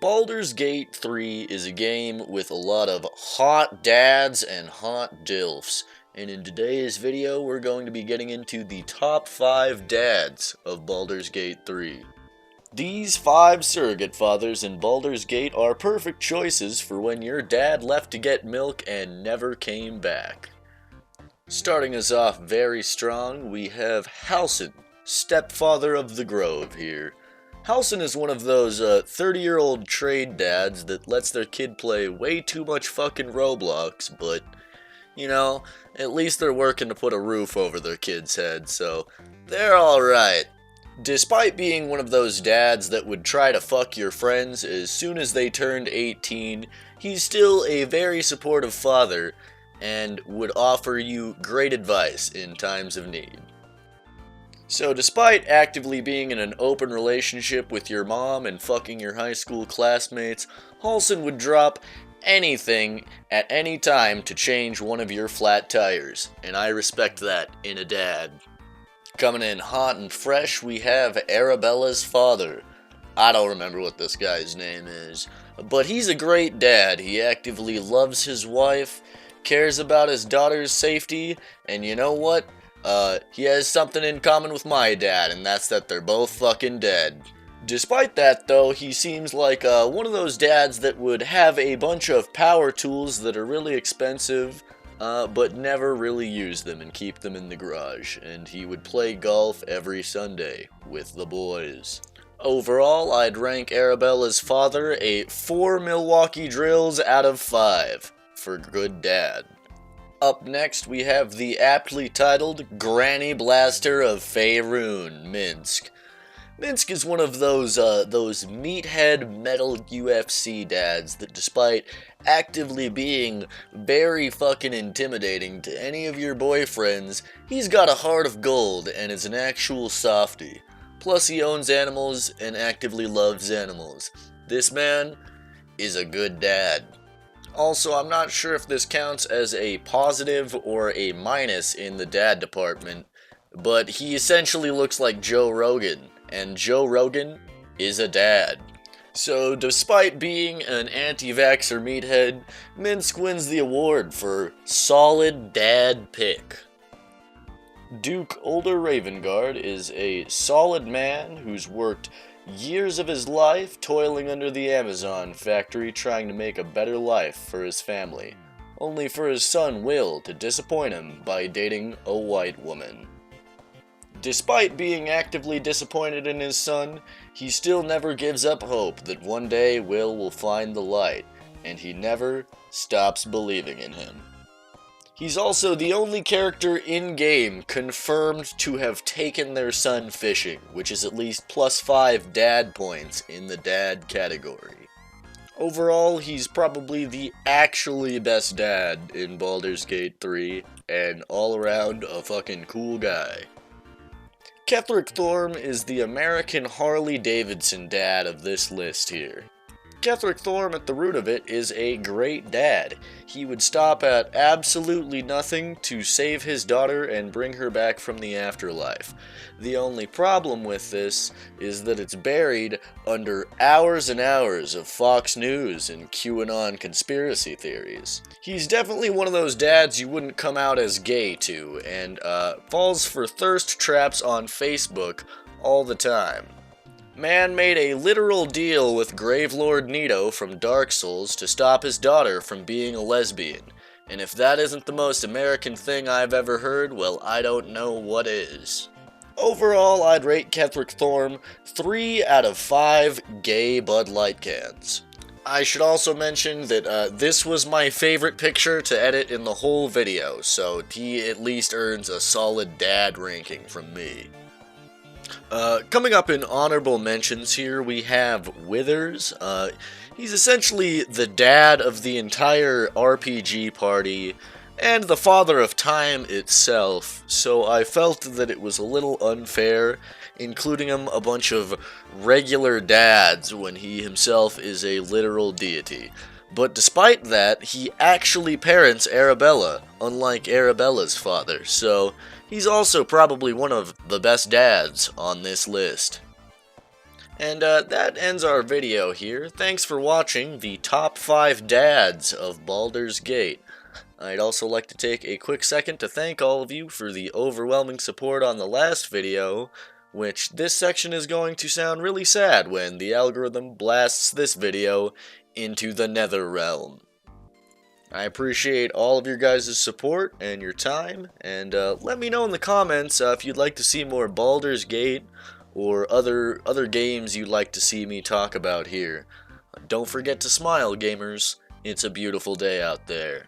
Baldur's Gate 3 is a game with a lot of hot dads and hot dilfs, and in today's video we're going to be getting into the top 5 dads of Baldur's Gate 3. These 5 surrogate fathers in Baldur's Gate are perfect choices for when your dad left to get milk and never came back. Starting us off very strong, we have Halsin, stepfather of the Grove here. Halsin is one of those 30-year-old trade dads that lets their kid play way too much fucking Roblox, but, you know, at least they're working to put a roof over their kid's head, so they're alright. Despite being one of those dads that would try to fuck your friends as soon as they turned 18, he's still a very supportive father and would offer you great advice in times of need. So despite actively being in an open relationship with your mom and fucking your high school classmates, Halsin would drop anything at any time to change one of your flat tires, and I respect that in a dad. Coming in hot and fresh, we have Arabella's father. I don't remember what this guy's name is, but he's a great dad. He actively loves his wife, cares about his daughter's safety, and you know what? He has something in common with my dad, and that's that they're both fucking dead. Despite that, though, he seems like one of those dads that would have a bunch of power tools that are really expensive, but never really use them and keep them in the garage, and he would play golf every Sunday with the boys. Overall, I'd rank Arabella's father a 4 Milwaukee drills out of 5 for good dad. Up next, we have the aptly titled Granny Blaster of Faerun, Minsk. Minsk is one of those meathead metal UFC dads that, despite actively being very fucking intimidating to any of your boyfriends, he's got a heart of gold and is an actual softie. Plus he owns animals and actively loves animals. This man is a good dad. Also, I'm not sure if this counts as a positive or a minus in the dad department, but he essentially looks like Joe Rogan, and Joe Rogan is a dad. So, despite being an anti-vaxxer meathead, Minsk wins the award for solid dad pick. Duke Older Ravengard is a solid man who's worked years of his life toiling under the Amazon factory trying to make a better life for his family, only for his son Will to disappoint him by dating a white woman. Despite being actively disappointed in his son, he still never gives up hope that one day Will find the light, and he never stops believing in him. He's also the only character in-game confirmed to have taken their son fishing, which is at least +5 dad points in the dad category. Overall, he's probably the actually best dad in Baldur's Gate 3, and all around a fucking cool guy. Ketheric Thorm is the American Harley Davidson dad of this list here. Ketheric Thorm, at the root of it, is a great dad. He would stop at absolutely nothing to save his daughter and bring her back from the afterlife. The only problem with this is that it's buried under hours and hours of Fox News and QAnon conspiracy theories. He's definitely one of those dads you wouldn't come out as gay to, and falls for thirst traps on Facebook all the time. Man made a literal deal with Gravelord Nito from Dark Souls to stop his daughter from being a lesbian, and if that isn't the most American thing I've ever heard, well, I don't know what is. Overall, I'd rate Ketheric Thorm 3 out of 5 gay Bud Light cans. I should also mention that this was my favorite picture to edit in the whole video, so he at least earns a solid dad ranking from me. Coming up in honorable mentions here, we have Withers. He's essentially the dad of the entire RPG party, and the father of time itself, so I felt that it was a little unfair including him a bunch of regular dads when he himself is a literal deity. But despite that, he actually parents Arabella, unlike Arabella's father, so he's also probably one of the best dads on this list. And that ends our video here. Thanks for watching the top 5 dads of Baldur's Gate. I'd also like to take a quick second to thank all of you for the overwhelming support on the last video, which this section is going to sound really sad when the algorithm blasts this video into the Nether Realm. I appreciate all of your guys' support and your time, and let me know in the comments if you'd like to see more Baldur's Gate or other games you'd like to see me talk about here. Don't forget to smile, gamers. It's a beautiful day out there.